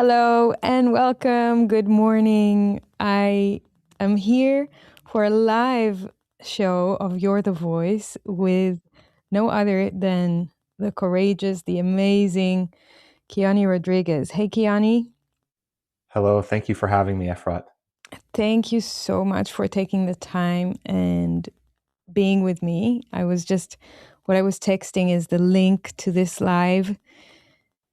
Hello and welcome. Good morning. I am here for a live show of You're the Voice with no other than the courageous, the amazing Keonne Rodriguez. Hey, Keonne. Hello, thank you for having me, Efrat. Thank you so much for taking the time and being with me. What I was texting is the link to this live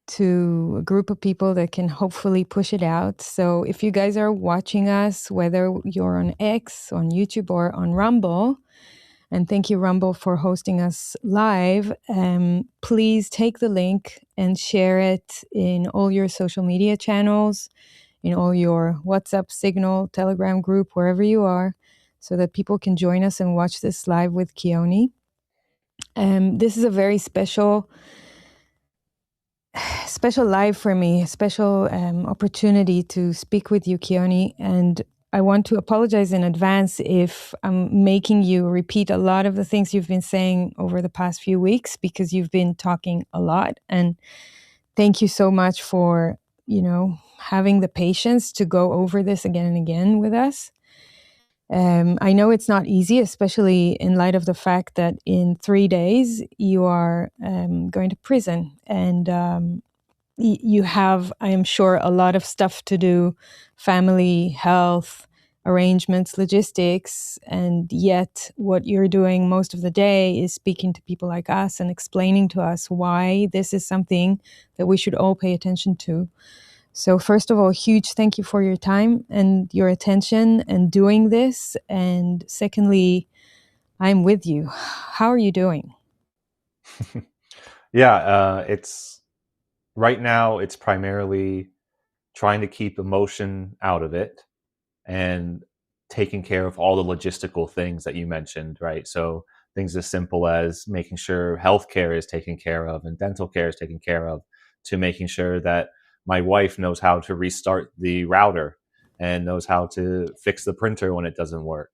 to a group of people that can hopefully push it out. So if you guys are watching us, whether you're on X, on YouTube, or on Rumble, and thank you, Rumble, for hosting us live, please take the link and share it in all your social media channels, in all your WhatsApp, Signal, Telegram group, wherever you are, so that people can join us and watch this live with Keonne. This is a very special live for me, a special opportunity to speak with you, Keonne. And I want to apologize in advance if I'm making you repeat a lot of the things you've been saying over the past few weeks, because you've been talking a lot. And thank you so much for, having the patience to go over this again and again with us. I know it's not easy, especially in light of the fact that in 3 days you are going to prison, and you have, I am sure, a lot of stuff to do, family, health, arrangements, logistics, and yet what you're doing most of the day is speaking to people like us and explaining to us why this is something that we should all pay attention to. So first of all, huge thank you for your time and your attention and doing this. And secondly, I'm with you. How are you doing? It's right now. It's primarily trying to keep emotion out of it and taking care of all the logistical things that you mentioned, right? So things as simple as making sure healthcare is taken care of and dental care is taken care of, to making sure that my wife knows how to restart the router and knows how to fix the printer when it doesn't work.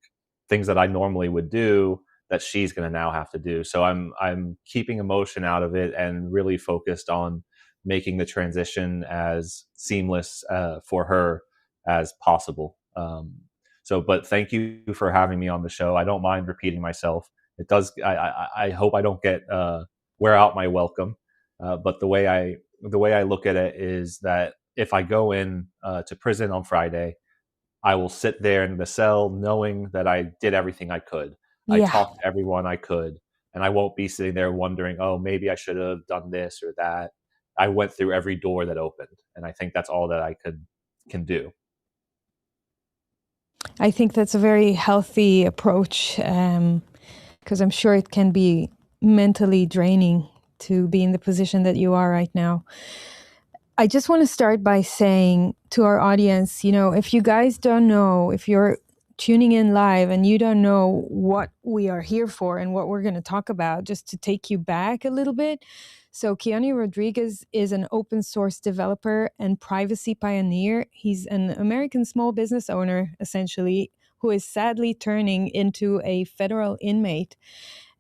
Things that I normally would do that she's going to now have to do. So I'm keeping emotion out of it and really focused on making the transition as seamless for her as possible. But thank you for having me on the show. I don't mind repeating myself. It does. I hope I don't get wear out my welcome. But the way I look at it is that if I go in to prison on Friday, I will sit there in the cell knowing that I did everything I could. I Yeah. talked to everyone I could, and I won't be sitting there wondering, oh, maybe I should have done this or that. I went through every door that opened, and I think that's all that I can do. I think that's a very healthy approach, because I'm sure it can be mentally draining to be in the position that you are right now. I just want to start by saying to our audience, if you guys don't know, if you're tuning in live and you don't know what we are here for and what we're going to talk about, just to take you back a little bit. So Keonne Rodriguez is an open source developer and privacy pioneer. He's an American small business owner, essentially, who is sadly turning into a federal inmate.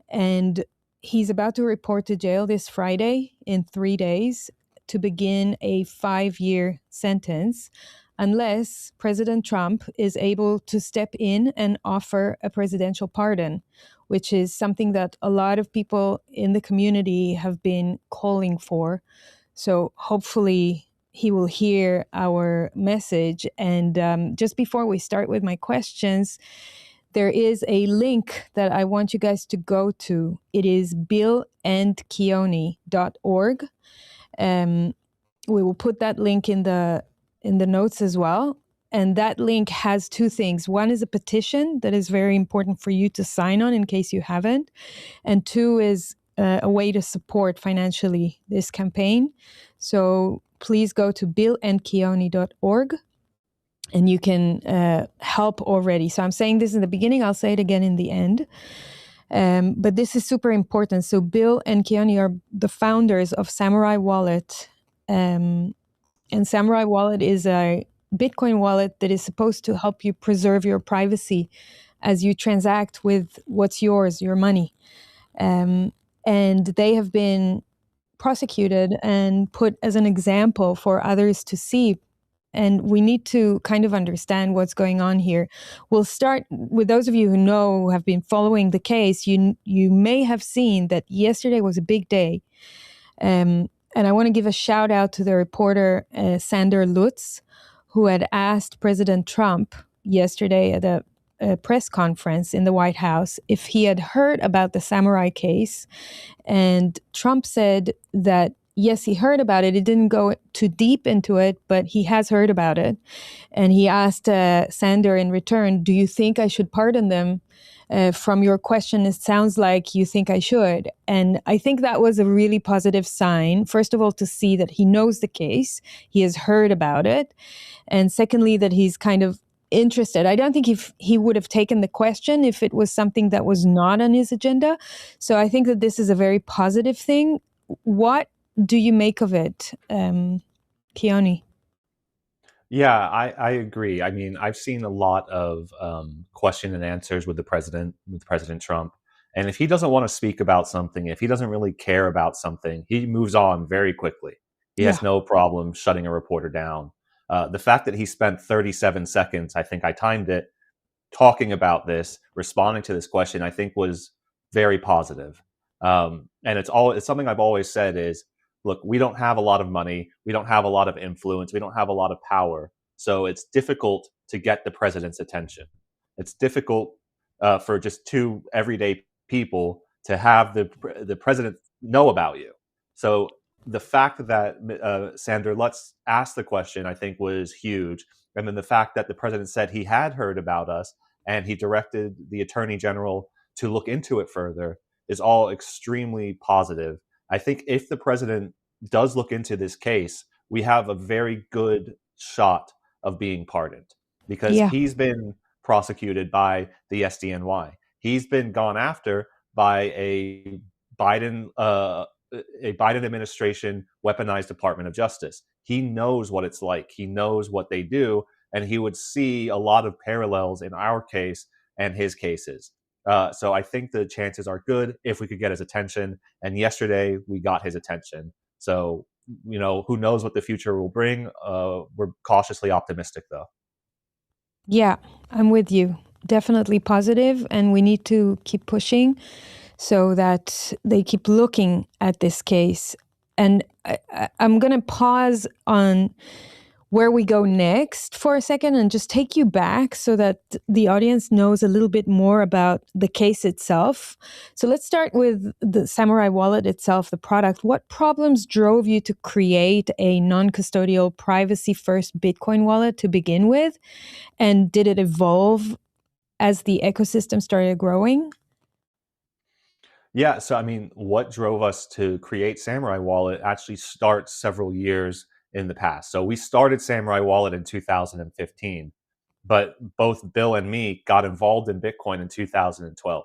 And he's about to report to jail this Friday in 3 days to begin a 5-year sentence, unless President Trump is able to step in and offer a presidential pardon, which is something that a lot of people in the community have been calling for. So hopefully he will hear our message. And just before we start with my questions, there is a link that I want you guys to go to. It is billandkeonne.org. We will put that link in the notes as well. And that link has two things. One is a petition that is very important for you to sign on in case you haven't. And two is a way to support financially this campaign. So please go to billandkeonne.org and you can help already. So I'm saying this in the beginning, I'll say it again in the end. But this is super important. So Bill and Keonne are the founders of Samourai Wallet. And Samourai Wallet is a Bitcoin wallet that is supposed to help you preserve your privacy as you transact with what's yours, your money. And they have been prosecuted and put as an example for others to see. And we need to kind of understand what's going on here. We'll start with those of you who know, who have been following the case. You may have seen that yesterday was a big day. And I want to give a shout out to the reporter, Sander Lutz, who had asked President Trump yesterday at a press conference in the White House if he had heard about the Samourai case. And Trump said that, yes, he heard about it. He didn't go too deep into it, but he has heard about it. And he asked Sander in return, do you think I should pardon them? From your question, it sounds like you think I should. And I think that was a really positive sign. First of all, to see that he knows the case, he has heard about it. And secondly, that he's kind of interested. I don't think he would have taken the question if it was something that was not on his agenda. So I think that this is a very positive thing. What do you make of it, Keonne? Yeah, I agree. I mean, I've seen a lot of question and answers with President Trump. And if he doesn't want to speak about something, if he doesn't really care about something, he moves on very quickly. He Yeah, has no problem shutting a reporter down. The fact that he spent 37 seconds, I think I timed it, talking about this, responding to this question, I think was very positive. And it's something I've always said is, look, we don't have a lot of money, we don't have a lot of influence, we don't have a lot of power, so it's difficult to get the president's attention. It's difficult for just two everyday people to have the president know about you. So the fact that Sander Lutz asked the question, I think, was huge. And then the fact that the president said he had heard about us and he directed the attorney general to look into it further is all extremely positive. I think if the president does look into this case, we have a very good shot of being pardoned because yeah, he's been prosecuted by the SDNY. He's been gone after by Biden, uh, a Biden administration weaponized Department of Justice. He knows what it's like. He knows what they do, and he would see a lot of parallels in our case and his cases. So I think the chances are good if we could get his attention. And yesterday we got his attention. So who knows what the future will bring? We're cautiously optimistic, though. yeah, I'm with you. Definitely positive, and we need to keep pushing so that they keep looking at this case. And I'm going to pause on where we go next for a second and just take you back so that the audience knows a little bit more about the case itself. So let's start with the Samourai Wallet itself, the product. What problems drove you to create a non-custodial privacy-first Bitcoin wallet to begin with? And did it evolve as the ecosystem started growing? Yeah, so I mean, what drove us to create Samurai Wallet actually starts several years in the past. So we started Samurai Wallet in 2015, but both Bill and me got involved in Bitcoin in 2012,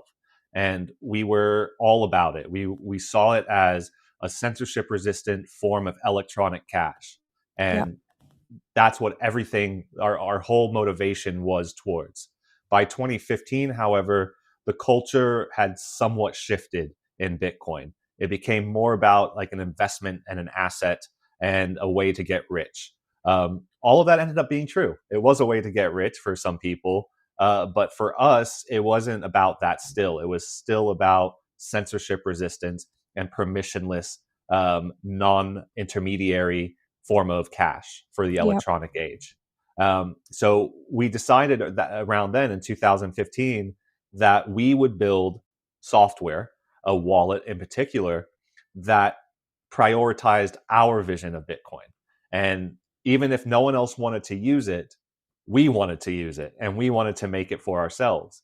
and we were all about it. We saw it as a censorship resistant form of electronic cash, Yeah, and that's what everything our whole motivation was towards. By 2015, however, the culture had somewhat shifted in Bitcoin. It became more about like an investment and an asset and a way to get rich. All of that ended up being true. It was a way to get rich for some people, but for us, it wasn't about that. Still, it was still about censorship resistance and permissionless, non-intermediary form of cash for the yeah, electronic age. So we decided that around then in 2015 that we would build software, a wallet in particular, that prioritized our vision of Bitcoin. And even if no one else wanted to use it, we wanted to use it and we wanted to make it for ourselves.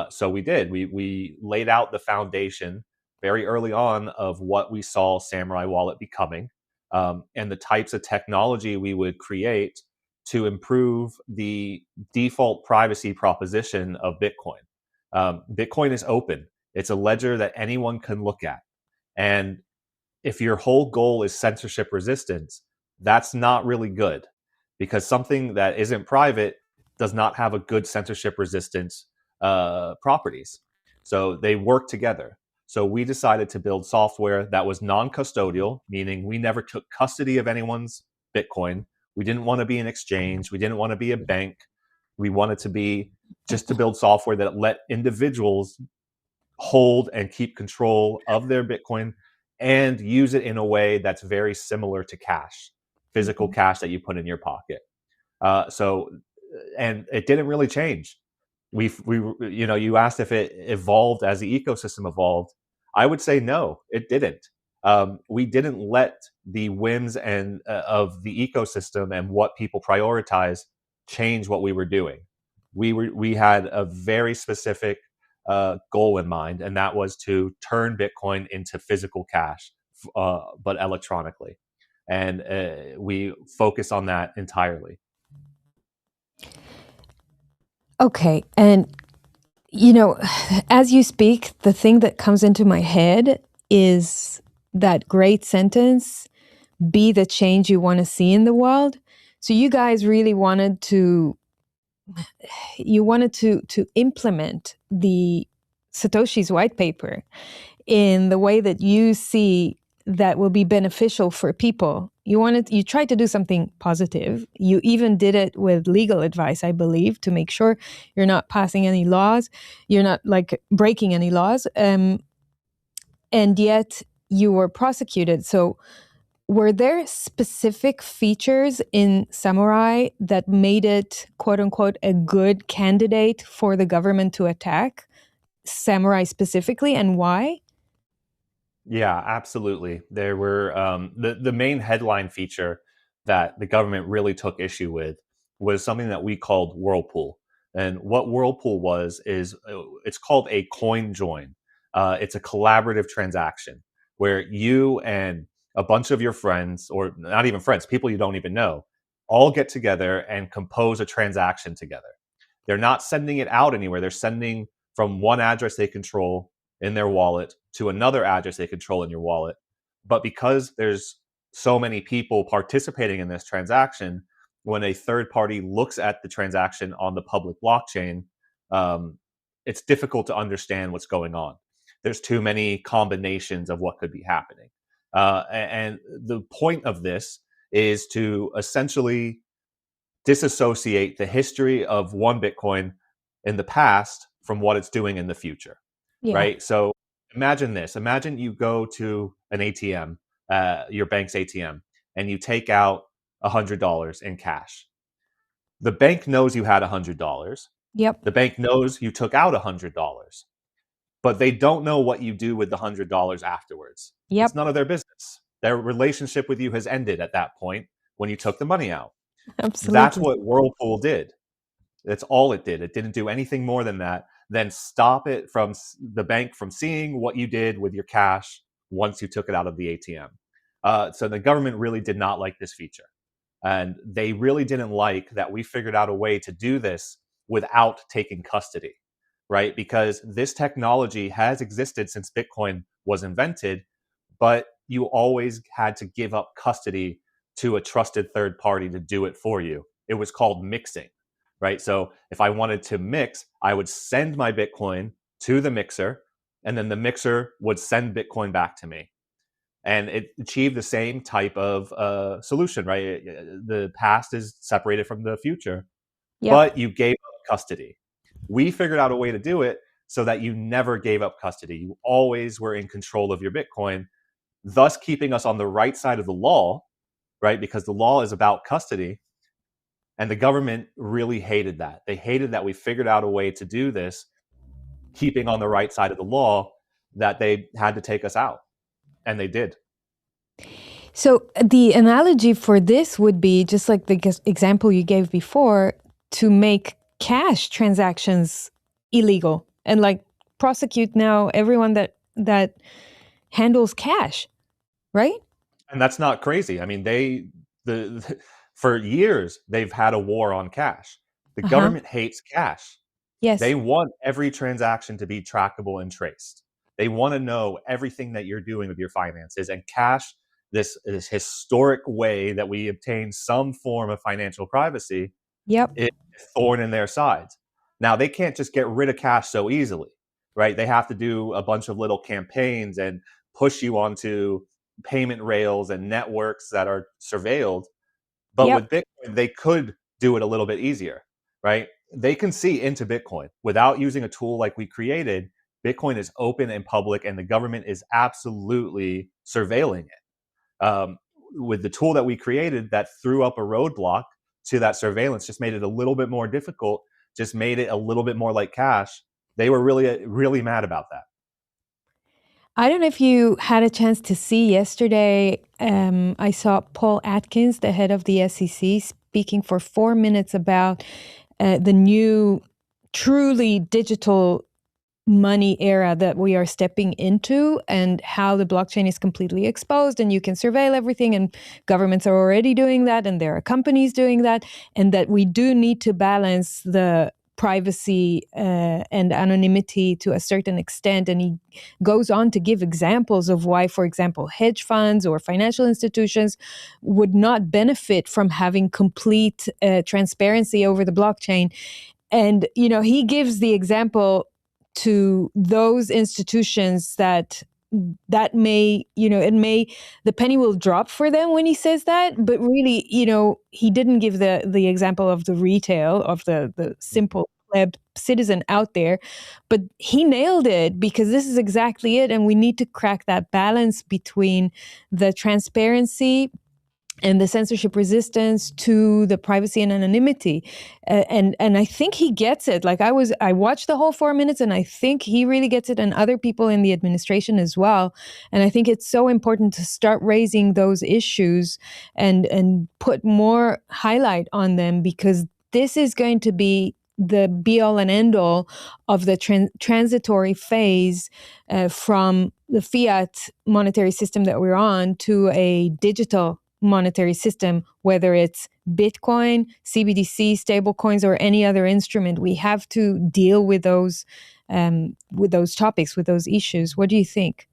So we did. We laid out the foundation very early on of what we saw Samurai Wallet becoming, and the types of technology we would create to improve the default privacy proposition of Bitcoin. Bitcoin is open. It's a ledger that anyone can look at. And if your whole goal is censorship resistance, that's not really good because something that isn't private does not have a good censorship resistance properties. So they work together. So we decided to build software that was non-custodial, meaning we never took custody of anyone's Bitcoin. We didn't want to be an exchange. We didn't want to be a bank. We wanted to be just to build software that let individuals hold and keep control of their Bitcoin and use it in a way that's very similar to cash, physical Mhm. cash that you put in your pocket. And it didn't really change. You asked if it evolved as the ecosystem evolved. I would say no, it didn't. We didn't let the whims and of the ecosystem and what people prioritize change what we were doing. We had a very specific goal in mind, and that was to turn Bitcoin into physical cash, but electronically, and we focus on that entirely. Okay. And, as you speak, the thing that comes into my head is that great sentence, be the change you want to see in the world. So you guys really wanted to implement the Satoshi's white paper in the way that you see that will be beneficial for people. You tried to do something positive. You even did it with legal advice, I believe, to make sure you're not passing any laws, you're not like breaking any laws, and yet you were prosecuted. So were there specific features in Samourai that made it, quote unquote, a good candidate for the government to attack Samourai specifically, and why? Yeah, absolutely. There were the main headline feature that the government really took issue with was something that we called Whirlpool. And what Whirlpool was is it's called a coin join. It's a collaborative transaction where you and a bunch of your friends, or not even friends, people you don't even know, all get together and compose a transaction together. They're not sending it out anywhere. They're sending from one address they control in their wallet to another address they control in your wallet. But because there's so many people participating in this transaction, when a third party looks at the transaction on the public blockchain, um, it's difficult to understand what's going on. There's too many combinations of what could be happening. And the point of this is to essentially disassociate the history of one Bitcoin in the past from what it's doing in the future, Yeah. right? So imagine this. Imagine you go to an ATM, your bank's ATM, and you take out $100 in cash. The bank knows you had $100. Yep. The bank knows you took out $100, but they don't know what you do with the $100 afterwards. It's Yep. none of their business. Their relationship with you has ended at that point when you took the money out. That's Absolutely. what Whirlpool did. That's all it did. It didn't do anything more than that. Then stop it from the bank from seeing what you did with your cash once you took it out of the ATM. So the government really did not like this feature. And they really didn't like that we figured out a way to do this without taking custody, right? Because this technology has existed since Bitcoin was invented, but you always had to give up custody to a trusted third party to do it for you. It was called mixing, right? So if I wanted to mix, I would send my Bitcoin to the mixer, and then the mixer would send Bitcoin back to me. And it achieved the same type of solution, right? The past is separated from the future, Yep. but you gave up custody. We figured out a way to do it so that you never gave up custody. You always were in control of your Bitcoin, thus keeping us on the right side of the law, right? Because the law is about custody. And the government really hated that. They hated that we figured out a way to do this, keeping on the right side of the law, that they had to take us out. And they did. So the analogy for this would be just like the example you gave before, to make cash transactions illegal and like prosecute now everyone that handles cash, right? And that's not crazy. I mean, the for years they've had a war on cash. The Uh-huh. government hates cash. They Yes. want every transaction to be trackable and traced. They want to know everything that you're doing with your finances. And cash, this historic way that we obtain some form of financial privacy, Yep. is a thorn in their sides. Now, they can't just get rid of cash so easily. right? They have to do a bunch of little campaigns and push you onto payment rails and networks that are surveilled. But Yep. with Bitcoin, they could do it a little bit easier, right? They can see into Bitcoin without using a tool like we created. Bitcoin is open and public, and the government is absolutely surveilling it. With the tool that we created that threw up a roadblock to that surveillance, just made it a little bit more difficult, just made it a little bit more like cash. They were really, really mad about that. I don't know if you had a chance to see yesterday. I saw Paul Atkins, the head of the SEC, speaking for 4 minutes about the new, truly digital money era that we are stepping into, and how the blockchain is completely exposed and you can surveil everything, and governments are already doing that, and there are companies doing that, and that we do need to balance the privacy and anonymity to a certain extent. And he goes on to give examples of why, for example, hedge funds or financial institutions would not benefit from having complete transparency over the blockchain. And, you know, he gives the example to those institutions that may, you know, the penny will drop for them when he says that. But really, you know, he didn't give the example of the retail, of the simple pleb citizen out there. But he nailed it, because this is exactly it. And we need to crack that balance between the transparency and the censorship resistance to the privacy and anonymity. And I think he gets it. Like, I watched the whole 4 minutes, and I think he really gets it, and other people in the administration as well. And I think it's so important to start raising those issues and put more highlight on them, because this is going to be the be all and end all of the transitory phase from the fiat monetary system that we're on to a digital monetary system, whether it's Bitcoin, CBDC, stable coins, or any other instrument. We have to deal with those topics, with those issues. What do you think?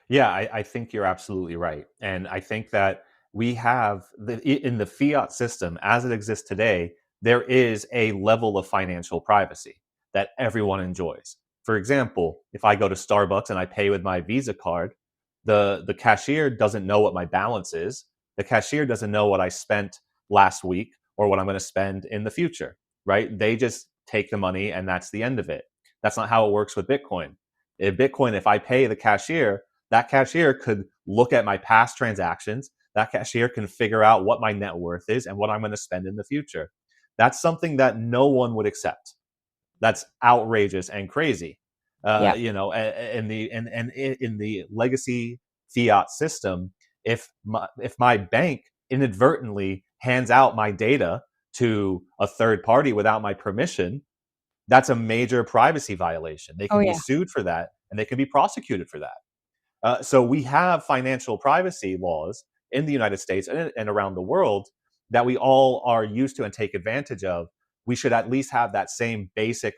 Yeah, I think you're absolutely right. And I think that we have in the fiat system as it exists today, there is a level of financial privacy that everyone enjoys. For example, if I go to Starbucks and I pay with my Visa card, the cashier doesn't know what my balance is. The cashier doesn't know what I spent last week or what I'm going to spend in the future, right? They just take the money and that's the end of it. That's not how it works with Bitcoin. If I pay the cashier, that cashier could look at my past transactions. That cashier can figure out what my net worth is and what I'm going to spend in the future. That's something that no one would accept. That's outrageous and crazy. Yeah. In the legacy fiat system, if my bank inadvertently hands out my data to a third party without my permission, that's a major privacy violation. They Oh, can be yeah. sued for that, and they can be prosecuted for that. So we have financial privacy laws in the United States and around the world that we all are used to and take advantage of. We should at least have that same basic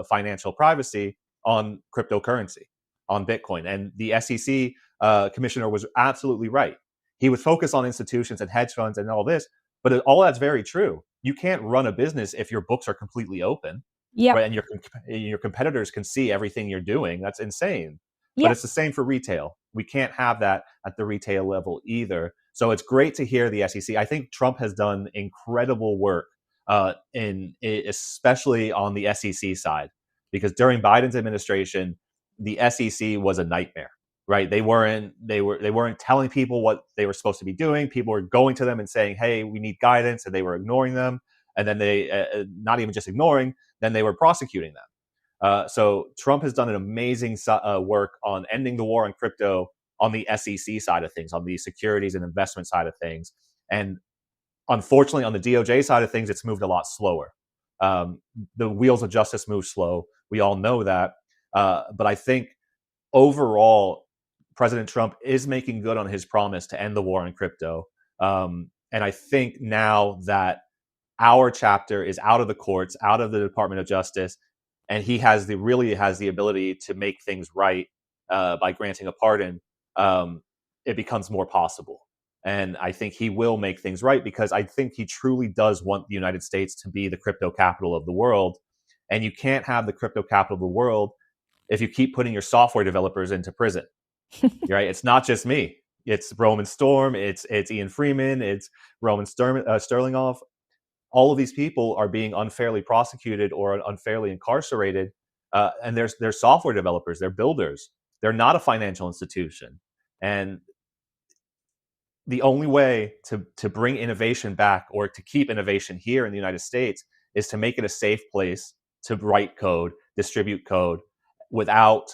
financial privacy on cryptocurrency, on Bitcoin. And the SEC commissioner was absolutely right. He would focus on institutions and hedge funds and all this, but all that's very true. You can't run a business if your books are completely open, Yep. right? And your competitors can see everything you're doing. That's insane. But Yep. it's the same for retail. We can't have that at the retail level either. So it's great to hear the SEC. I think Trump has done incredible work especially on the SEC side, because during Biden's administration, the SEC was a nightmare. Right? They weren't telling people what they were supposed to be doing. People were going to them and saying, "Hey, we need guidance," and they were ignoring them. And then they not even just ignoring, then they were prosecuting them. So Trump has done an amazing work on ending the war on crypto on the SEC side of things, on the securities and investment side of things. And unfortunately, on the DOJ side of things, it's moved a lot slower. The wheels of justice move slow. We all know that. But I think overall, President Trump is making good on his promise to end the war on crypto. And I think now that our chapter is out of the courts, out of the Department of Justice, and he really has the ability to make things right by granting a pardon. It becomes more possible, and I think he will make things right, because I think he truly does want the United States to be the crypto capital of the world, and you can't have the crypto capital of the world if you keep putting your software developers into prison, right? It's not just me. It's Roman Storm. It's Ian Freeman. It's Roman Sterlingoff. All of these people are being unfairly prosecuted or unfairly incarcerated, and they're software developers. They're builders. They're not a financial institution, and the only way to bring innovation back or to keep innovation here in the United States is to make it a safe place to write code, distribute code without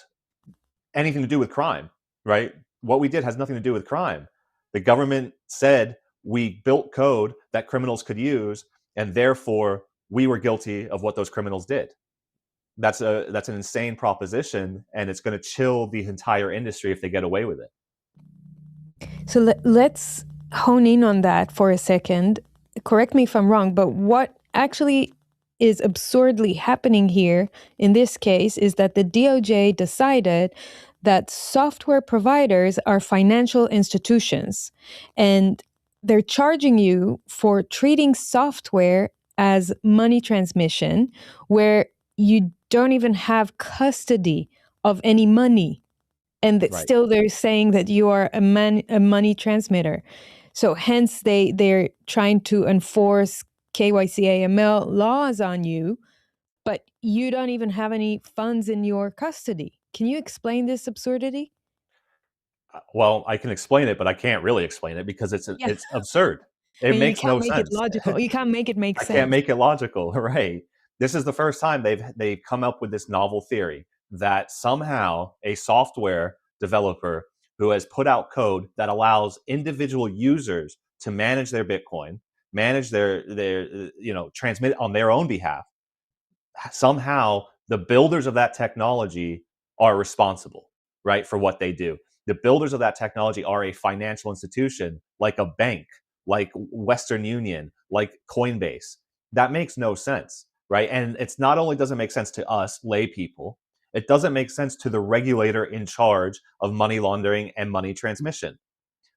anything to do with crime, right? What we did has nothing to do with crime. The government said we built code that criminals could use, and therefore we were guilty of what those criminals did. That's an insane proposition, and it's going to chill the entire industry if they get away with it. So let's hone in on that for a second. Correct me if I'm wrong, but what actually is absurdly happening here in this case is that the DOJ decided that software providers are financial institutions, and they're charging you for treating software as money transmission where you don't even have custody of any money. And that Right. still they're saying that you are a money transmitter. So hence they're trying to enforce KYC AML laws on you, but you don't even have any funds in your custody. Can you explain this absurdity? Well, I can explain it, but I can't really explain it because it's Yeah. it's absurd. It And you makes can't no make it sense. logical. You can't make it make I can't sense. make it logical, right? This is the first time they've come up with this novel theory that somehow a software developer who has put out code that allows individual users to manage their Bitcoin, manage their transmit on their own behalf, somehow the builders of that technology are responsible, right, for what they do. The builders of that technology are a financial institution like a bank, like Western Union, like Coinbase. That makes no sense, right? And it's not only doesn't make sense to us lay people, it doesn't make sense to the regulator in charge of money laundering and money transmission.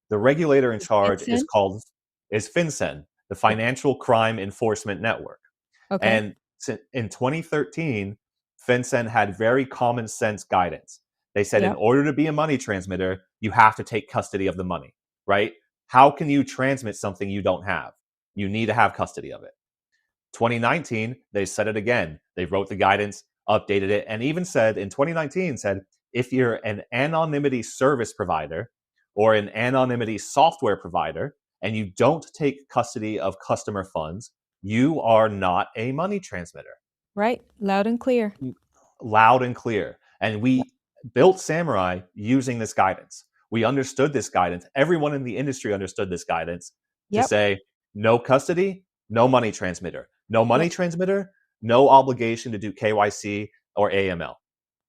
The regulator in charge Vincent? is FinCEN, the Financial Crime Enforcement Network. Okay. And in 2013, FinCEN had very common sense guidance. They said in Yep. order to be a money transmitter, you have to take custody of the money, right? How can you transmit something you don't have? You need to have custody of it. 2019, they said it again. They wrote the guidance, updated it, and even said in 2019 said if you're an anonymity service provider or an anonymity software provider and you don't take custody of customer funds, you are not a money transmitter. Right. Loud and clear. Loud and clear. And we built Samourai using this guidance. We understood this guidance. Everyone in the industry understood this guidance to Yep. say no custody, no money transmitter. No money Yep. transmitter, no obligation to do KYC or AML.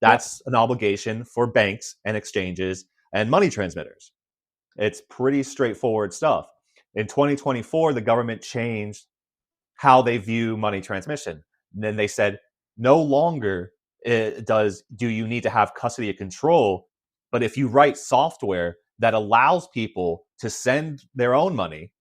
That's an obligation for banks and exchanges and money transmitters. It's pretty straightforward stuff. In 2024, the government changed how they view money transmission. And then they said, no longer do you need to have custody of control, but if you write software that allows people to send their own money,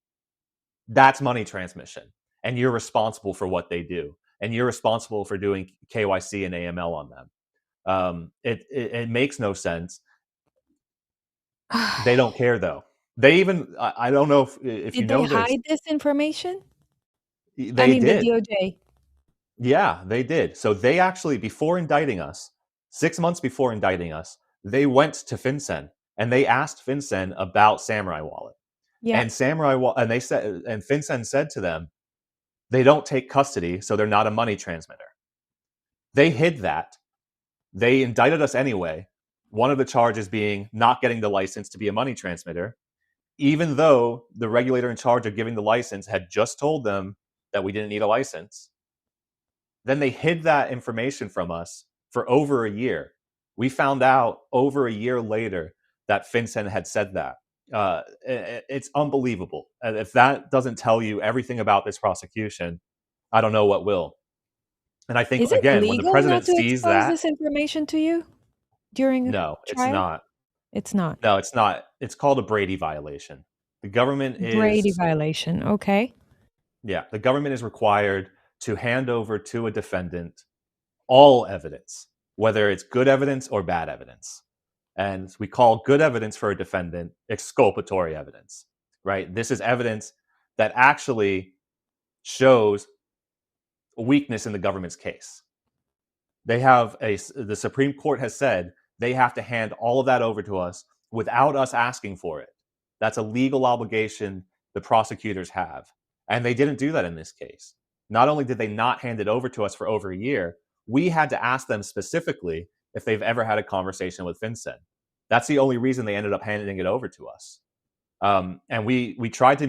that's money transmission. And you're responsible for what they do. And you're responsible for doing KYC and AML on them. It makes no sense. They don't care though. They even I don't know if you Did they know this. hide this information? I They mean, the did. DOJ. Yeah, they did. So they actually, before indicting us, 6 months before indicting us, they went to FinCEN and they asked FinCEN about Samourai Wallet. Yeah. And and they said, and FinCEN said to them, they don't take custody, so they're not a money transmitter. They hid that. They indicted us anyway. One of the charges being not getting the license to be a money transmitter, even though the regulator in charge of giving the license had just told them that we didn't need a license. Then they hid that information from us for over a year. We found out over a year later that FinCEN had said that. It's unbelievable. And if that doesn't tell you everything about this prosecution, I don't know what will. And I think, Is it again, when the legal not president to sees expose that, this information to you during a no, it's trial? not. It's not. No, it's not. It's called a Brady violation. The government Brady is, violation. Okay. yeah, the government is required to hand over to a defendant all evidence. whether it's good evidence or bad evidence. And we call good evidence for a defendant exculpatory evidence, right? This is evidence that actually shows a weakness in the government's case. The Supreme Court has said they have to hand all of that over to us without us asking for it. That's a legal obligation the prosecutors have. And they didn't do that in this case. Not only did they not hand it over to us for over a year, we had to ask them specifically if they've ever had a conversation with FinCEN. That's the only reason they ended up handing it over to us. And we tried to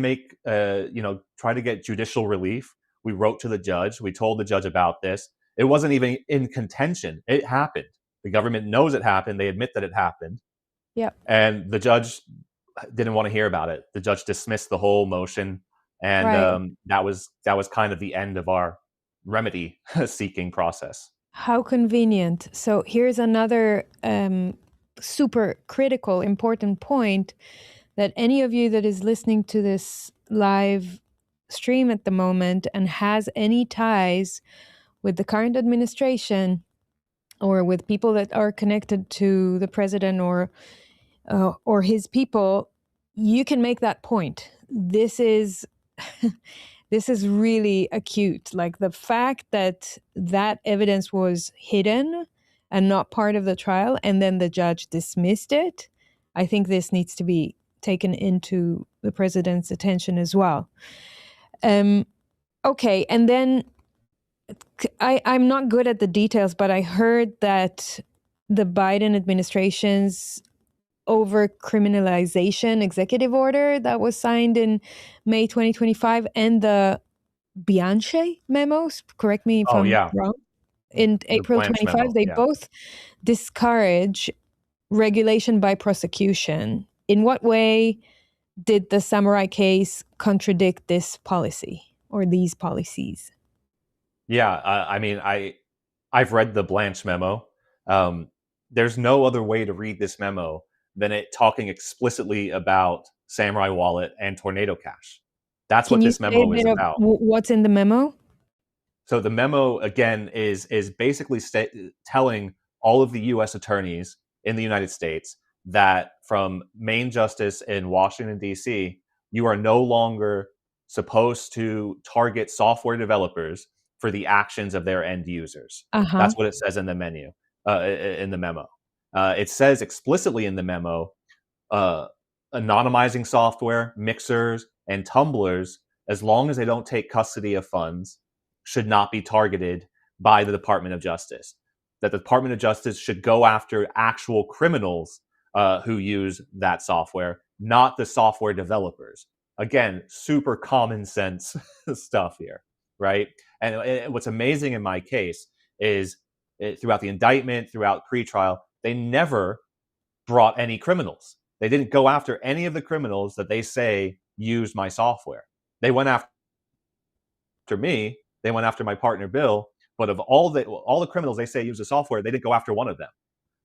try to get judicial relief. We wrote to the judge. We told the judge about this. It wasn't even in contention. It happened. The government knows it happened. They admit that it happened. Yep. And the judge didn't want to hear about it. The judge dismissed the whole motion, and Right. that was kind of the end of our remedy seeking process. How convenient. So here's another super critical, important point, that any of you that is listening to this live stream at the moment and has any ties with the current administration or with people that are connected to the president or his people, you can make that point. This is this is really acute. Like the fact that that evidence was hidden and not part of the trial, and then the judge dismissed it. I think this needs to be taken into the president's attention as well. Okay, and then I'm not good at the details, but I heard that the Biden administration's over-criminalization executive order that was signed in May 2025 and the Bianchi memos, correct me if I'm wrong, in April 25, they both discourage regulation by prosecution. In what way did the Samourai case contradict this policy or these policies? Yeah, I mean, I've read the Blanche memo. There's no other way to read this memo than it talking explicitly about Samourai Wallet and Tornado Cash. That's what this memo is about. What's in the memo? So the memo, again, is basically telling all of the U.S. attorneys in the United States that from Main Justice in Washington, D.C., you are no longer supposed to target software developers for the actions of their end users. That's what it says in the memo. It says explicitly in the memo, anonymizing software, mixers, and tumblers, as long as they don't take custody of funds, should not be targeted by the Department of Justice. That the Department of Justice should go after actual criminals who use that software, not the software developers. Again, super common sense stuff here, right? And what's amazing in my case is throughout the indictment, throughout pretrial, they never brought any criminals. They didn't go after any of the criminals that they say used my software. They went after me. They went after my partner, Bill. But of all the criminals they say use the software, they didn't go after one of them.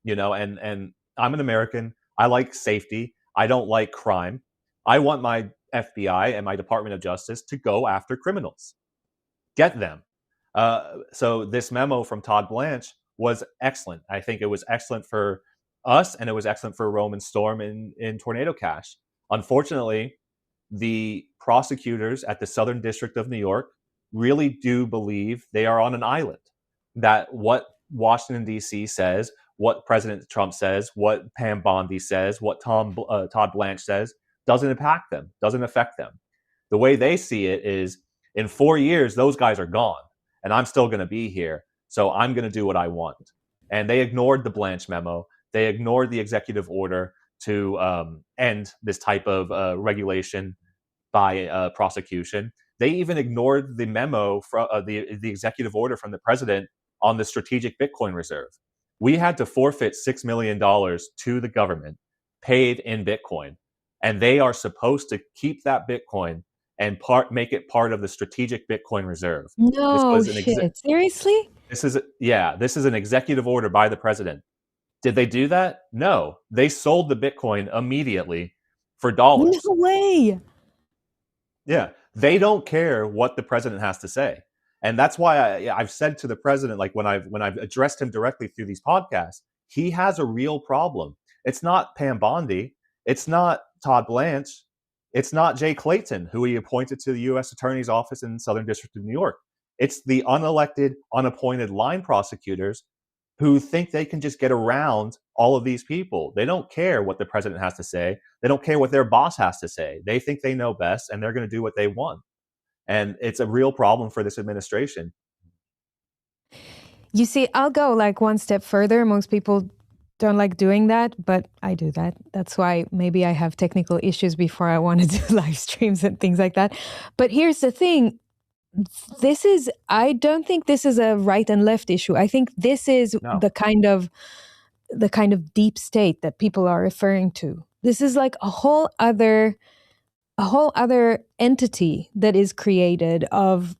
And I'm an American. I like safety. I don't like crime. I want my FBI and my Department of Justice to go after criminals. Get them. So this memo from Todd Blanche was excellent. I think it was excellent for us, and it was excellent for Roman Storm in Tornado Cash. Unfortunately, the prosecutors at the Southern District of New York really do believe they are on an island, that what Washington, D.C. says, what President Trump says, what Pam Bondi says, what Todd Blanche says, doesn't impact them, doesn't affect them. The way they see it is, in 4 years, those guys are gone, and I'm still going to be here, so I'm going to do what I want. And they ignored the Blanche memo. They ignored the executive order to end this type of regulation by prosecution. They even ignored the memo from the executive order from the president on the strategic Bitcoin reserve. We had to forfeit $6 million to the government, paid in Bitcoin, and they are supposed to keep that Bitcoin and make it part of the strategic Bitcoin reserve. No shit. Seriously? This is an executive order by the president. Did they do that? No. They sold the Bitcoin immediately for dollars. No way. Yeah. They don't care what the president has to say. And that's why I've said to the president, like when I've addressed him directly through these podcasts, he has a real problem. It's not Pam Bondi. It's not Todd Blanche. It's not Jay Clayton, who he appointed to the U.S. Attorney's Office in the Southern District of New York. It's the unelected, unappointed line prosecutors who think they can just get around all of these people. They don't care what the president has to say. They don't care what their boss has to say. They think they know best, and they're going to do what they want. And it's a real problem for this administration. You see, I'll go like one step further. Most people don't like doing that, but I do that. That's why maybe I have technical issues before I want to do live streams and things like that. But here's the thing. I don't think this is a right and left issue. I think this is the kind of deep state that people are referring to. This is like a whole other entity that is created of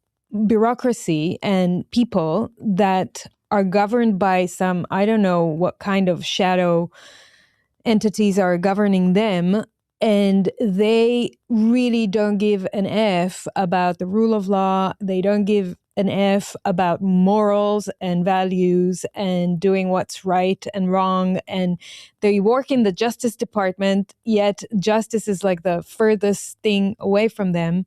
bureaucracy and people that are governed by some, I don't know what kind of shadow entities are governing them. And they really don't give an F about the rule of law. They don't give an F about morals and values and doing what's right and wrong. And they work in the Justice Department, yet justice is like the furthest thing away from them.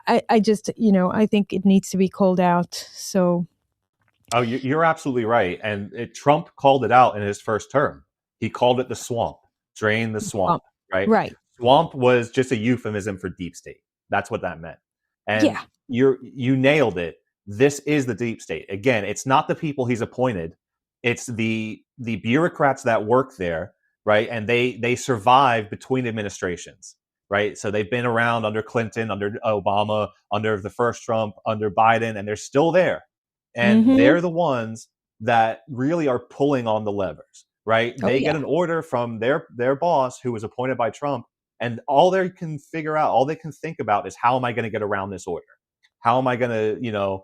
I just, I think it needs to be called out. So. Oh, you're absolutely right. And Trump called it out in his first term. He called it the swamp, drain the swamp. Right? Right. Swamp was just a euphemism for deep state. That's what that meant. And you nailed it. This is the deep state. Again, it's not the people he's appointed. It's the bureaucrats that work there, right? And they survive between administrations, right? So they've been around under Clinton, under Obama, under the first Trump, under Biden, and they're still there. And they're the ones that really are pulling on the levers. Right? They get an order from their boss, who was appointed by Trump, and all they can figure out, all they can think about is, how am I going to get around this order? How am I going to,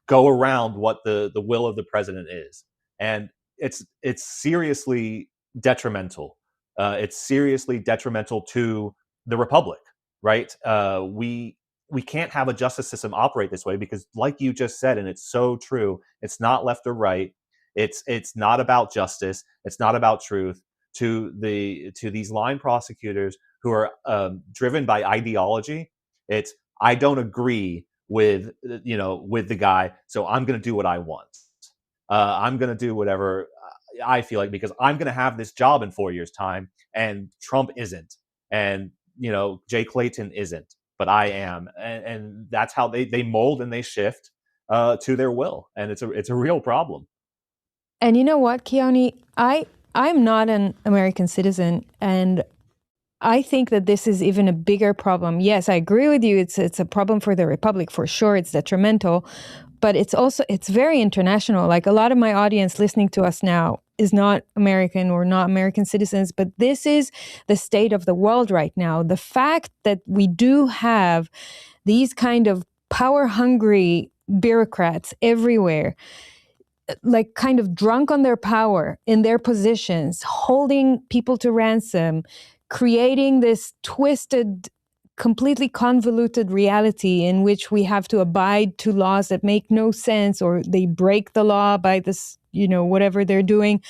go around what the will of the president is? And it's seriously detrimental. It's seriously detrimental to the republic, right? We can't have a justice system operate this way because, like you just said, and it's so true, it's not left or right. It's not about justice. It's not about truth. To these line prosecutors who are driven by ideology, it's, I don't agree with the guy, so I'm going to do what I want. I'm going to do whatever I feel like because I'm going to have this job in 4 years' time, and Trump isn't, and Jay Clayton isn't, but I am, and that's how they mold and they shift to their will, and it's a real problem. And you know what, Keonne? I'm not an American citizen, and I think that this is even a bigger problem. Yes, I agree with you. It's a problem for the Republic, for sure. It's detrimental, but it's very international. Like, a lot of my audience listening to us now is not American or not American citizens, but this is the state of the world right now. The fact that we do have these kind of power-hungry bureaucrats everywhere, like kind of drunk on their power in their positions, holding people to ransom, creating this twisted, completely convoluted reality in which we have to abide to laws that make no sense, or they break the law by this, whatever they're doing.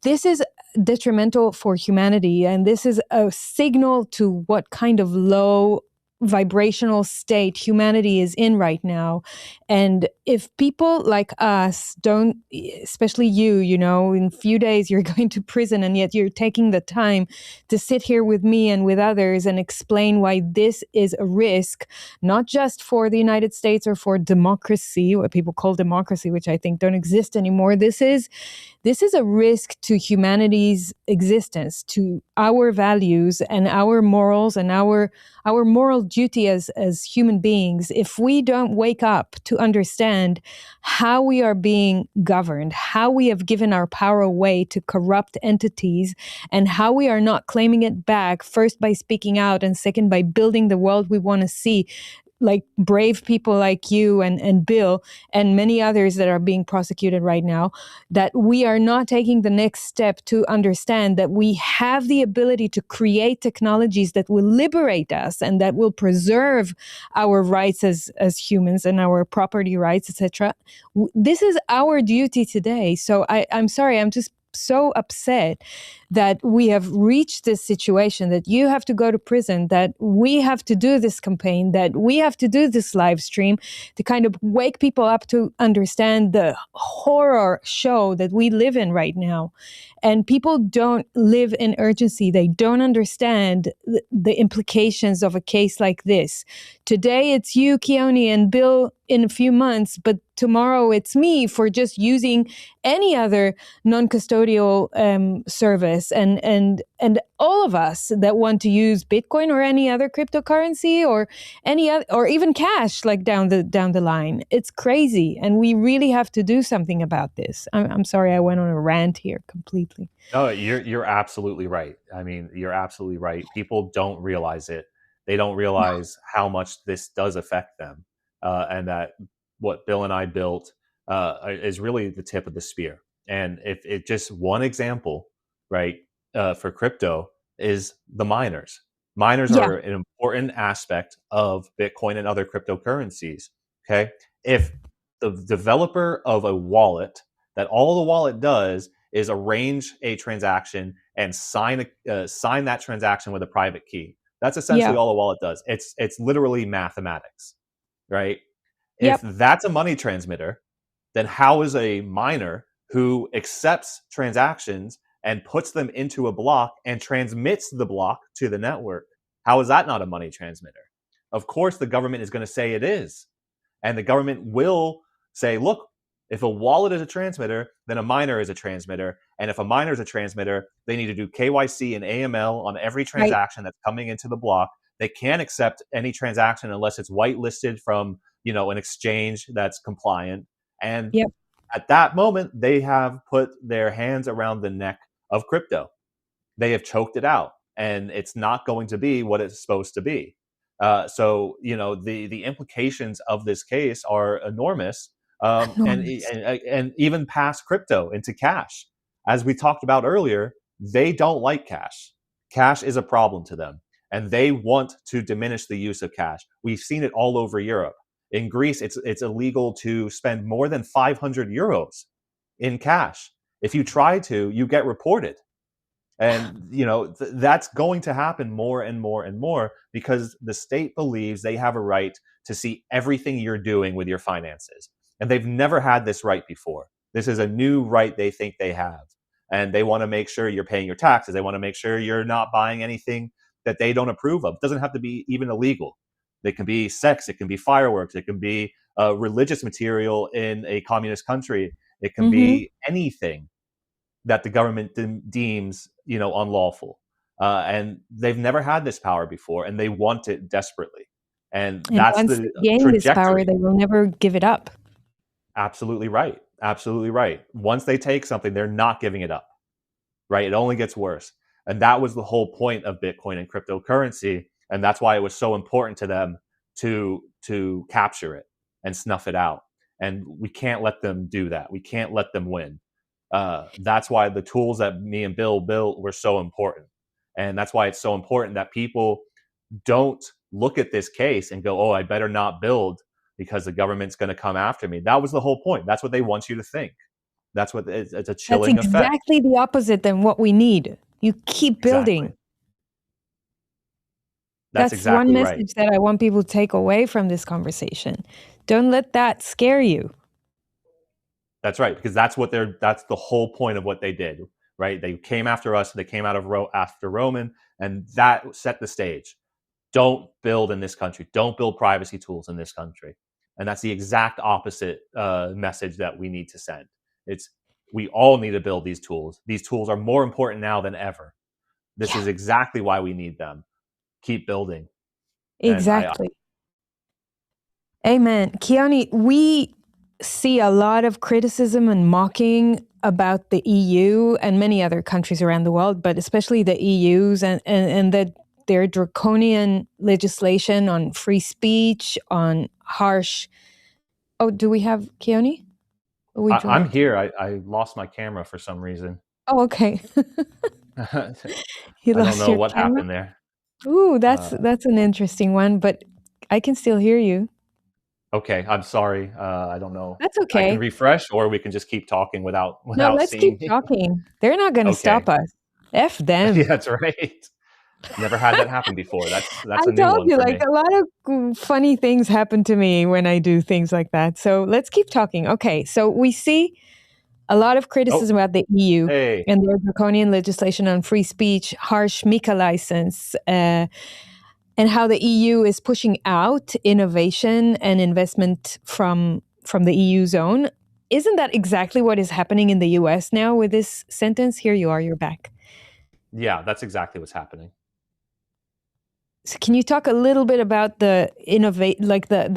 This is detrimental for humanity, and this is a signal to what kind of low vibrational state humanity is in right now. And if people like us don't, especially you, in a few days you're going to prison, and yet you're taking the time to sit here with me and with others and explain why this is a risk, not just for the United States or for democracy, what people call democracy, which I think don't exist anymore. This is a risk to humanity's existence, to our values and our morals and our moral duty as human beings. If we don't wake up to understand how we are being governed, how we have given our power away to corrupt entities, and how we are not claiming it back, first by speaking out and second by building the world we want to see, like brave people like you and Bill and many others that are being prosecuted right now, that we are not taking the next step to understand that we have the ability to create technologies that will liberate us and that will preserve our rights as humans and our property rights, etc. This is our duty today. So I'm sorry, I'm just so upset that we have reached this situation, that you have to go to prison, that we have to do this campaign, that we have to do this live stream to kind of wake people up to understand the horror show that we live in right now. And people don't live in urgency. They don't understand the implications of a case like this. Today it's you, Keonne, and Bill in a few months, but tomorrow it's me for just using any other non-custodial service, and all of us that want to use Bitcoin or any other cryptocurrency or any other, or even cash, like down the line. It's crazy, and we really have to do something about this. I'm sorry, I went on a rant here completely. No, you're absolutely right. I mean, you're absolutely right. People don't realize it. They don't realize how much this does affect them, and that what Bill and I built is really the tip of the spear. And if it just one example, right, for crypto is the miners. Miners Yeah, are an important aspect of Bitcoin and other cryptocurrencies. Okay, if the developer of a wallet, that all the wallet does is arrange a transaction and sign that transaction with a private key. That's essentially yeah, all a wallet does. It's literally mathematics, right? If yep, that's a money transmitter, then how is a miner who accepts transactions and puts them into a block and transmits the block to the network? How is that not a money transmitter? Of course, the government is going to say it is. And the government will say, look, if a wallet is a transmitter, then a miner is a transmitter. And if a miner is a transmitter, they need to do KYC and AML on every right, transaction that's coming into the block. They can't accept any transaction unless it's whitelisted from, an exchange that's compliant. And yep. at that moment, they have put their hands around the neck of crypto. They have choked it out, and it's not going to be what it's supposed to be. So the implications of this case are enormous, Enormous. and even past crypto into cash. As we talked about earlier, they don't like cash. Cash is a problem to them, and they want to diminish the use of cash. We've seen it all over Europe. In Greece, it's illegal to spend more than 500 euros in cash. If you try to, you get reported. And that's going to happen more and more and more because the state believes they have a right to see everything you're doing with your finances. And they've never had this right before. This is a new right they think they have. And they want to make sure you're paying your taxes. They want to make sure you're not buying anything that they don't approve of. It doesn't have to be even illegal. It can be sex, it can be fireworks, it can be religious material in a communist country. It can Mm-hmm. be anything that the government deems unlawful, and they've never had this power before, and they want it desperately, and And that's once the they gain this power, trajectory. they will never give it up. Absolutely right. Absolutely right. Once they take something, they're not giving it up. Right? It only gets worse, and that was the whole point of Bitcoin and cryptocurrency, and that's why it was so important to them to capture it and snuff it out. And we can't let them do that. We can't let them win. That's why the tools that me and Bill built were so important. And that's why it's so important that people don't look at this case and go, oh, I better not build because the government's going to come after me. That was the whole point. That's what they want you to think. That's what it's a That's chilling effect. exactly the opposite than what we need. You keep Exactly. building. That's That's one exactly right. message that I want people to take away from this conversation. Don't let that scare you. That's right, because that's the whole point of what they did, right? They came after us. They came out of after Roman, and that set the stage. Don't build in this country. Don't build privacy tools in this country. And that's the exact opposite message that we need to send. It's we all need to build these tools. These tools are more important now than ever. This Yeah, is exactly why we need them. Keep building. And I exactly. Amen. Keonne, we see a lot of criticism and mocking about the EU and many other countries around the world, but especially the EU's and that their draconian legislation on free speech, on harsh. Oh, do we have Keonne? We I'm dropped. here. I lost my camera for some reason. Oh, okay. I You don't lost know your what camera. happened there. Ooh, Uh, that's an interesting one, but I can still hear you. okay, I'm sorry. I don't know. That's I can okay. refresh, or we can just keep talking No, without let's keep seeing me. talking. They're not going to Okay, stop us. F yeah, them. that's right. Never had that happen before. I That's a new told one you, for like me. a lot of funny things happen to me when I do things like that. So let's keep talking. Okay, so we see a lot of Oh, criticism about the EU hey, and their draconian legislation on free speech, harsh MiCA license, and how the EU is pushing out innovation and investment from the EU zone. Isn't that exactly what is happening in the US now with this sentence? Here you are, you're back. yeah, that's exactly what's happening. So can you talk a little bit about the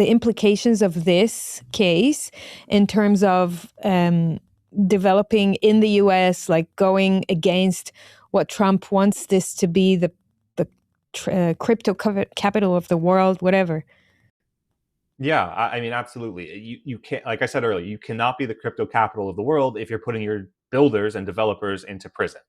the implications of this case in terms of developing in the US, like going against what Trump wants this to be, the crypto capital of the world, whatever. Yeah, I mean, absolutely. You can't, like I said earlier, you cannot be the crypto capital of the world if you're putting your builders and developers into prison,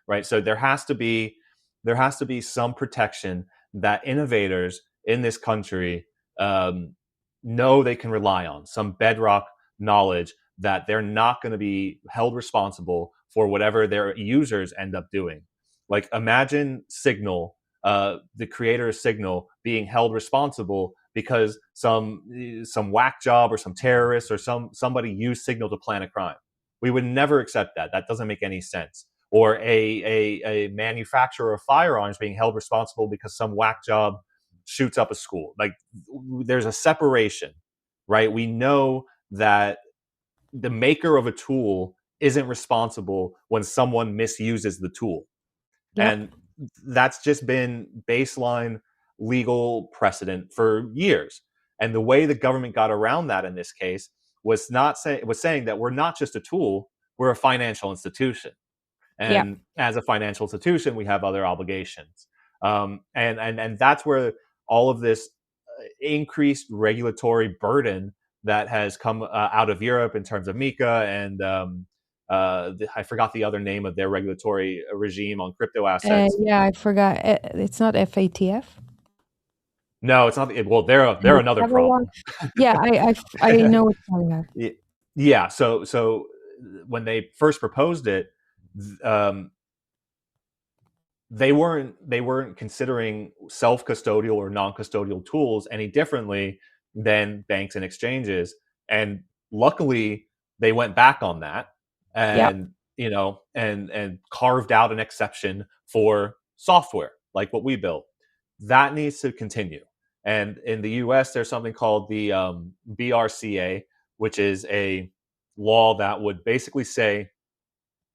right? So there has to be some protection that innovators in this country um, know they can rely on, some bedrock knowledge that they're not going to be held responsible for whatever their users end up doing. Like imagine Signal, the creator of Signal, being held responsible because some whack job or some terrorist or somebody used Signal to plan a crime. We would never accept that. That doesn't make any sense. Or a manufacturer of firearms being held responsible because some whack job shoots up a school. Like there's a separation, right? We know that the maker of a tool isn't responsible when someone misuses the tool. Yep. And that's just been baseline legal precedent for years. And the way the government got around that in this case was saying that we're not just a tool, we're a financial institution. Yep. And as a financial institution, we have other obligations. And that's where all of this increased regulatory burden that has come out of Europe in terms of MiCA and I forgot the other name of their regulatory regime on crypto assets. Yeah, I forgot. It's not FATF. No, it's not. Well, they're And another the other one. problem. Yeah, I know what you're talking about. Yeah. So when they first proposed it, um, they weren't considering self-custodial or non-custodial tools any differently than banks and exchanges. And luckily they went back on that Yep. and and carved out an exception for software like what we built. That needs to continue. And in the US there's something called the BRCA, which is a law that would basically say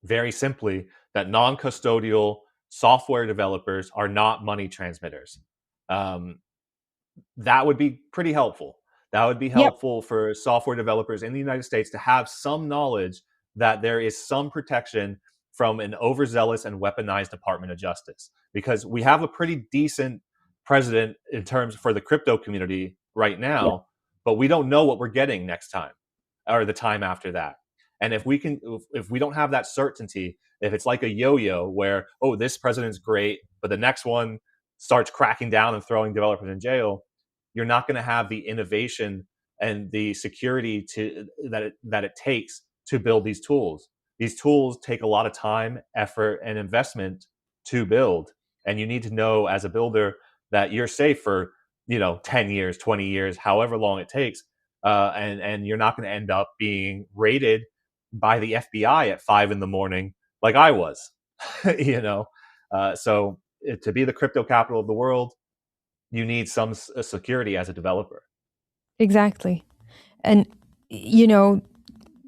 very simply that non-custodial software developers are not money transmitters. Um, that would be pretty helpful. That would be Yep. helpful for software developers in the United States to have some knowledge that there is some protection from an overzealous and weaponized Department of Justice. Because we have a pretty decent president in terms for the crypto community right Yep. now, but we don't know what we're getting next time or the time after that. And if we don't have that certainty, if it's like a yo-yo where, oh, this president's great, but the next one starts cracking down and throwing developers in jail, you're not going to have the innovation and the security that it takes to build these tools. These tools take a lot of time, effort, and investment to build, and you need to know as a builder that you're safe for 10 years, 20 years, however long it takes, and you're not going to end up being raided by the FBI at 5 in the morning like I was. So to be the crypto capital of the world, you need some security as a developer. Exactly. And, you know,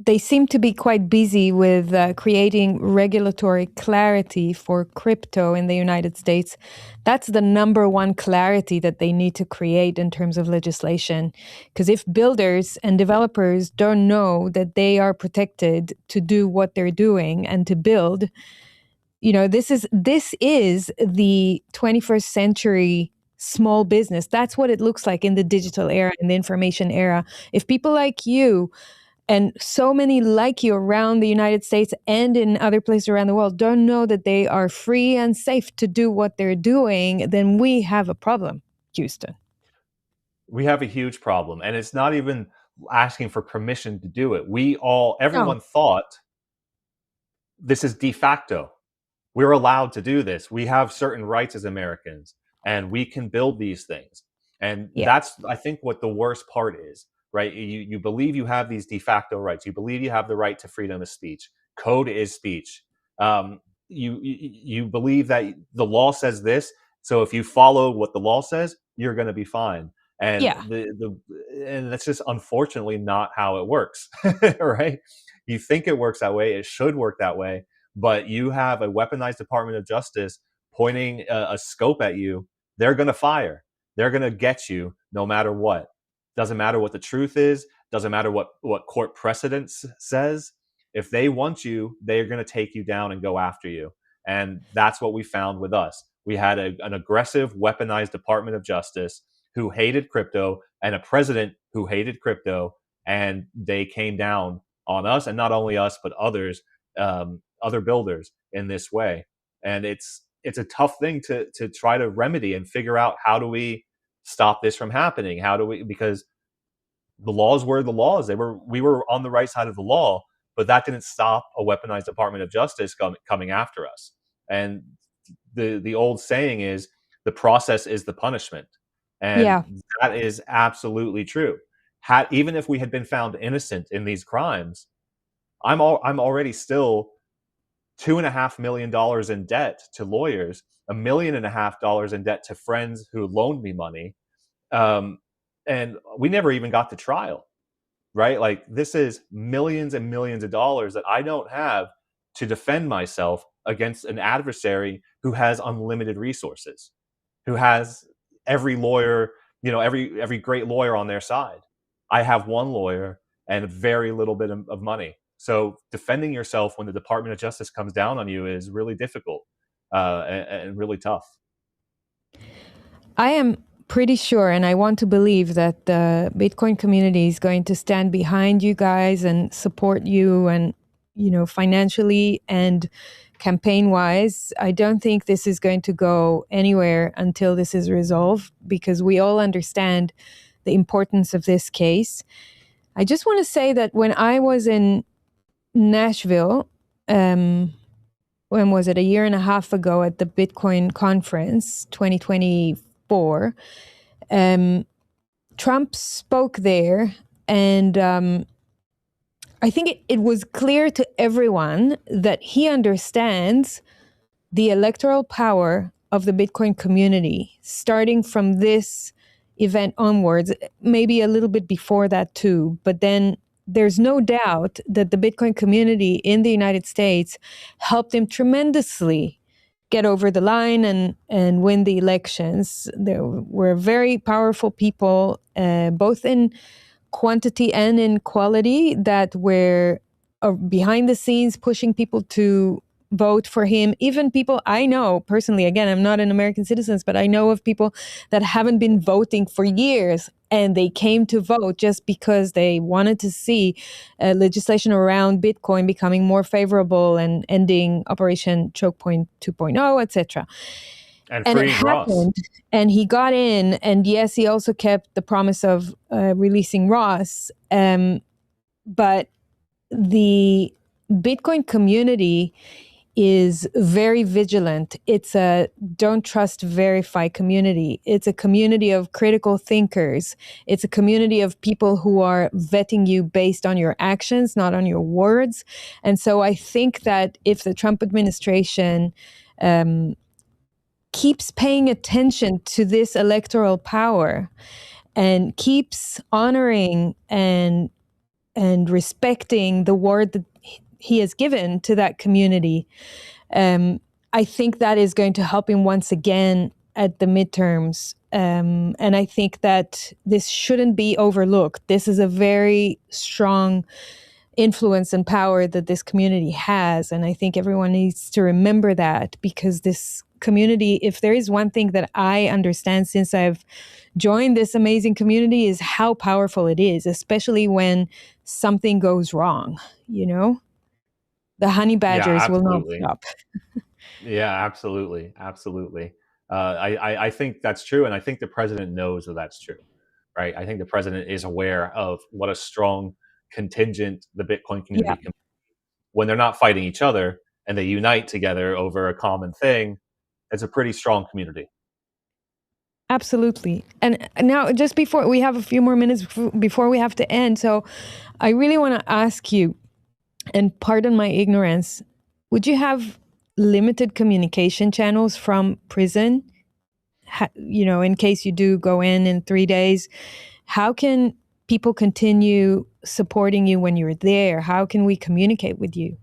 they seem to be quite busy with creating regulatory clarity for crypto in the United States. That's the number one clarity that they need to create in terms of legislation. Because if builders and developers don't know that they are protected to do what they're doing and to build, this is the 21st century small business. That's what it looks like in the digital era, in the information era. If people like you and so many like you around the United States and in other places around the world don't know that they are free and safe to do what they're doing, then we have a problem, Houston. We have a huge problem, and it's not even asking for permission to do it. No. Everyone thought this is de facto. We're allowed to do this. We have certain rights as Americans, and we can build these things. And Yeah. that's, I think, what the worst part is, right? You believe you have these de facto rights. You believe you have the right to freedom of speech. Code is speech. You believe that the law says this, so if you follow what the law says, you're going to be fine. And Yeah. and that's just unfortunately not how it works, right? You think it works that way. It should work that way, but you have a weaponized Department of Justice pointing a scope at you. They're going to fire. They're going to get you no matter what. Doesn't matter what the truth is. Doesn't matter what court precedent says. If they want you, they're going to take you down and go after you. And that's what we found with us. We had an aggressive, weaponized Department of Justice who hated crypto and a president who hated crypto, and they came down on us, and not only us, but others, other builders in this way. And it's a tough thing to try to remedy and figure out, how do we stop this from happening? How do we, because the laws were the laws. We were on the right side of the law, but that didn't stop a weaponized Department of Justice coming after us. And the old saying is, the process is the punishment. And Yeah. that is absolutely true. Even if we had been found innocent in these crimes, I'm already still $2.5 million in debt to lawyers, $1.5 million in debt to friends who loaned me money, and we never even got to trial, right? Like, this is millions and millions of dollars that I don't have to defend myself against an adversary who has unlimited resources, who has every lawyer, every great lawyer on their side. I have one lawyer and very little bit of money. So defending yourself when the Department of Justice comes down on you is really difficult, and really tough. I am pretty sure, and I want to believe, that the Bitcoin community is going to stand behind you guys and support you, and financially and campaign wise. I don't think this is going to go anywhere until this is resolved, because we all understand the importance of this case. I just want to say that when I was in Nashville, when was it, a year and a half ago, at the Bitcoin conference 2024, Trump spoke there, and I think it was clear to everyone that he understands the electoral power of the Bitcoin community, starting from this event onwards, maybe a little bit before that too. But then there's no doubt that the Bitcoin community in the United States helped him tremendously get over the line and win the elections. There were very powerful people, both in quantity and in quality, that were behind the scenes pushing people to vote for him. Even people I know personally, again, I'm not an American citizen, but I know of people that haven't been voting for years, and they came to vote just because they wanted to see legislation around Bitcoin becoming more favorable and ending Operation Choke Point 2.0, etc. And And it freeing Ross. happened, and he got in, and yes, he also kept the promise of releasing Ross. But the Bitcoin community is very vigilant. It's a don't trust, verify community. It's a community of critical thinkers. It's a community of people who are vetting you based on your actions, not on your words. And so I think that if the Trump administration keeps paying attention to this electoral power and keeps honoring and respecting the word that he has given to that community, I think that is going to help him once again at the midterms. And I think that this shouldn't be overlooked. This is a very strong influence and power that this community has. And I think everyone needs to remember that, because this community, if there is one thing that I understand since I've joined this amazing community, is how powerful it is, especially when something goes wrong, you know? The honey Yeah, badgers will not absolutely. stop. Yeah, absolutely, absolutely. I think that's true, and I think the president knows that that's true, right? I think the president is aware of what a strong contingent the Bitcoin Yeah, community can when they're not fighting each other and they unite together over a common thing. It's a pretty strong community. absolutely. And now, just before we have a few more minutes before we have to end, so I really want to ask you, and pardon my ignorance, would you have limited communication channels from prison? You know, in case you do go in 3 days, how can people continue supporting you when you're there? How can we communicate with you?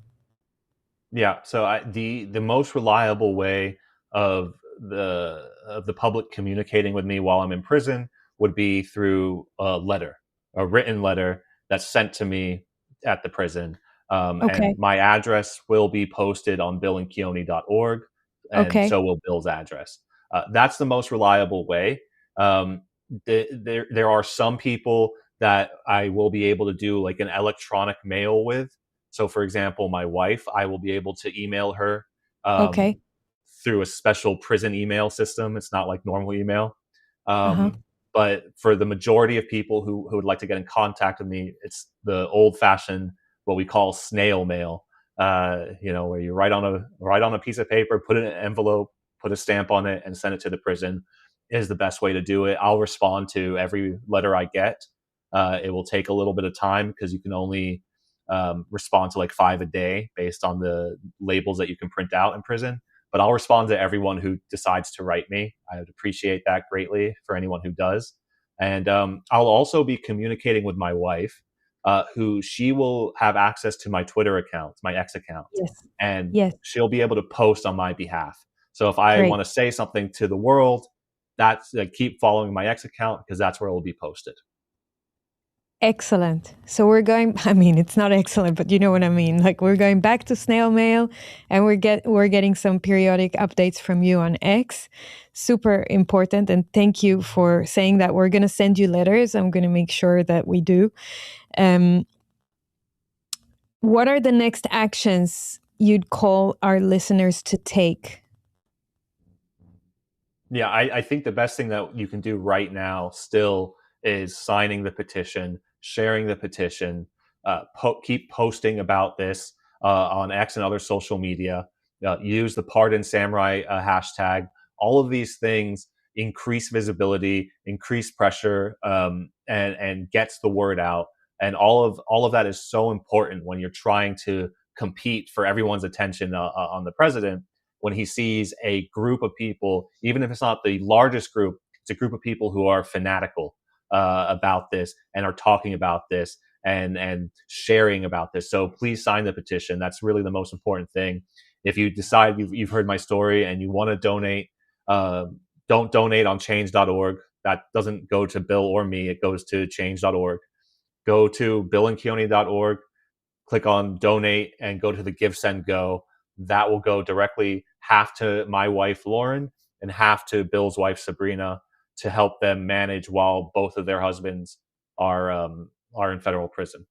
Yeah. So the most reliable way of the public communicating with me while I'm in prison would be through a letter, a written letter that's sent to me at the prison. And Okay. my address will be posted on billandkeonne.org, and Okay. so will Bill's address. That's the most reliable way. Um, there are some people that I will be able to do like an electronic mail with. So, for example, my wife, I will be able to email her Okay. through a special prison email system. It's not like normal email. Uh-huh. But for the majority of people who would like to get in contact with me, it's the old fashioned, what we call snail mail. Where you write on a piece of paper, put it in an envelope, put a stamp on it, and send it to the prison is the best way to do it. I'll respond to every letter I get. It will take a little bit of time because you can only respond to like 5 a day based on the labels that you can print out in prison. But I'll respond to everyone who decides to write me. I would appreciate that greatly for anyone who does. And I'll also be communicating with my wife, who she will have access to my Twitter account, my X account, Yes. and Yes. she'll be able to post on my behalf. So if I Great. want to say something to the world, that's keep following my X account because that's where it will be posted. Excellent. So we're going, I mean, it's not excellent, but you know what I mean. Like, we're going back to snail mail, and we're getting some periodic updates from you on X. Super important. And thank you for saying that. We're going to send you letters. I'm going to make sure that we do. What are the next actions you'd call our listeners to take? Yeah, I think the best thing that you can do right now still is signing the petition, sharing the petition, keep posting about this on X and other social media. Use the Pardon Samurai hashtag. All of these things increase visibility, increase pressure, and gets the word out. And all of that is so important when you're trying to compete for everyone's attention on the president when he sees a group of people, even if it's not the largest group, it's a group of people who are fanatical about this and are talking about this and sharing about this. So please sign the petition. That's really the most important thing. If you decide you've heard my story and you want to donate, uh, don't donate on change.org. That doesn't go to Bill or me. It goes to change.org. Go to billandkeonne.org, click on donate, and go to the Give, Send, Go. That will go directly half to my wife, Lauren, and half to Bill's wife, Sabrina, to help them manage while both of their husbands are in federal prison.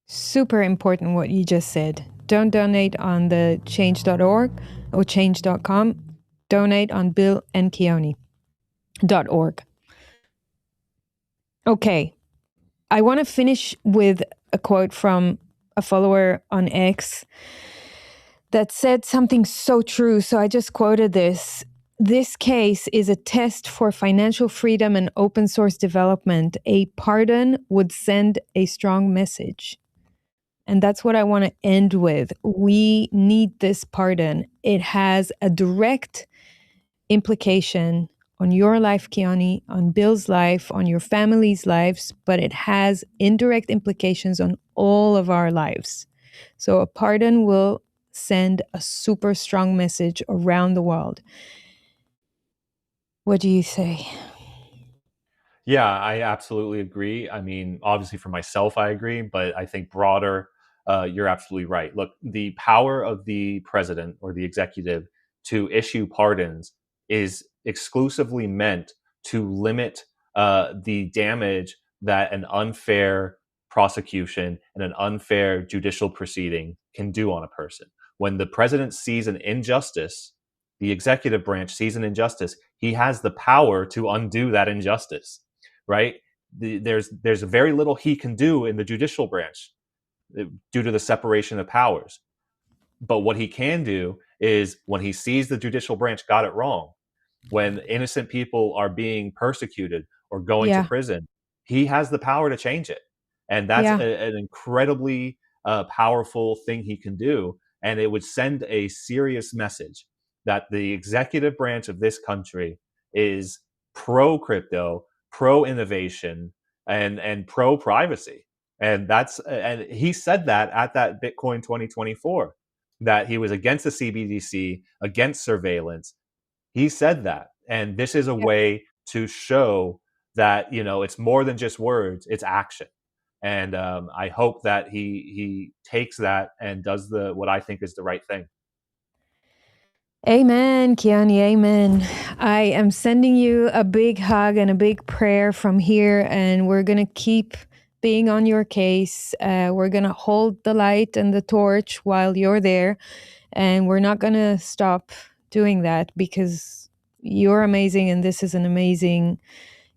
Super important what you just said. Don't donate on the change.org or change.com. Donate on billandkeonne.org. Okay. I want to finish with a quote from a follower on X that said something so true. So I just quoted this. This case is a test for financial freedom and open source development. A pardon would send a strong message. And that's what I want to end with. We need this pardon. It has a direct implication on your life, Keonne, on Bill's life, on your family's lives, but it has indirect implications on all of our lives. So a pardon will send a super strong message around the world. What do you say? Yeah, I absolutely agree. I mean, obviously for myself, I agree, but I think broader, you're absolutely right. Look, the power of the president or the executive to issue pardons is exclusively meant to limit the damage that an unfair prosecution and an unfair judicial proceeding can do on a person. When the president sees an injustice, the executive branch sees an injustice, he has the power to undo that injustice, right? There's very little he can do in the judicial branch due to the separation of powers. But what he can do is when he sees the judicial branch got it wrong, when innocent people are being persecuted or going to Yeah, prison, he has the power to change it. And that's yeah. an incredibly powerful thing he can do. And it would send a serious message that the executive branch of this country is pro crypto, pro innovation, and pro privacy. And he said that at that Bitcoin 2024, that he was against the CBDC, against surveillance. He said that. And this is a Yeah. way to show that, it's more than just words, it's action. And I hope that he takes that and does the what I think is the right thing. Amen, Keonne, amen. I am sending you a big hug and a big prayer from here, and we're going to keep being on your case. We're going to hold the light and the torch while you're there, and we're not going to stop doing that because you're amazing, and this is an amazing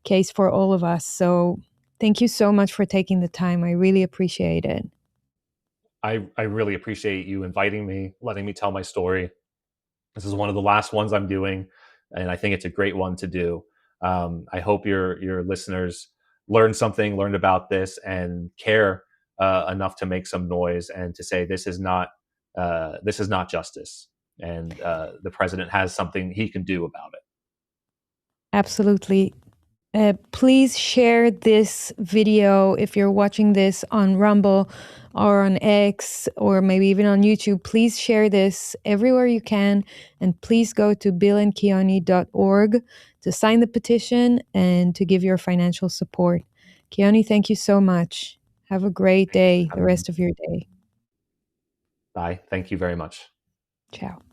case for all of us. So thank you so much for taking the time. I really appreciate it. I really appreciate you inviting me, letting me tell my story. This is one of the last ones I'm doing, and I think it's a great one to do. I hope your listeners learned about this, and care enough to make some noise and to say this is not justice, and the president has something he can do about it. Absolutely. Please share this video if you're watching this on Rumble or on X or maybe even on YouTube. Please share this everywhere you can. And please go to billandkeonne.org to sign the petition and to give your financial support. Keonne, thank you so much. Have a great Thank you for day, the having me. rest of your day. Bye. Thank you very much. Ciao.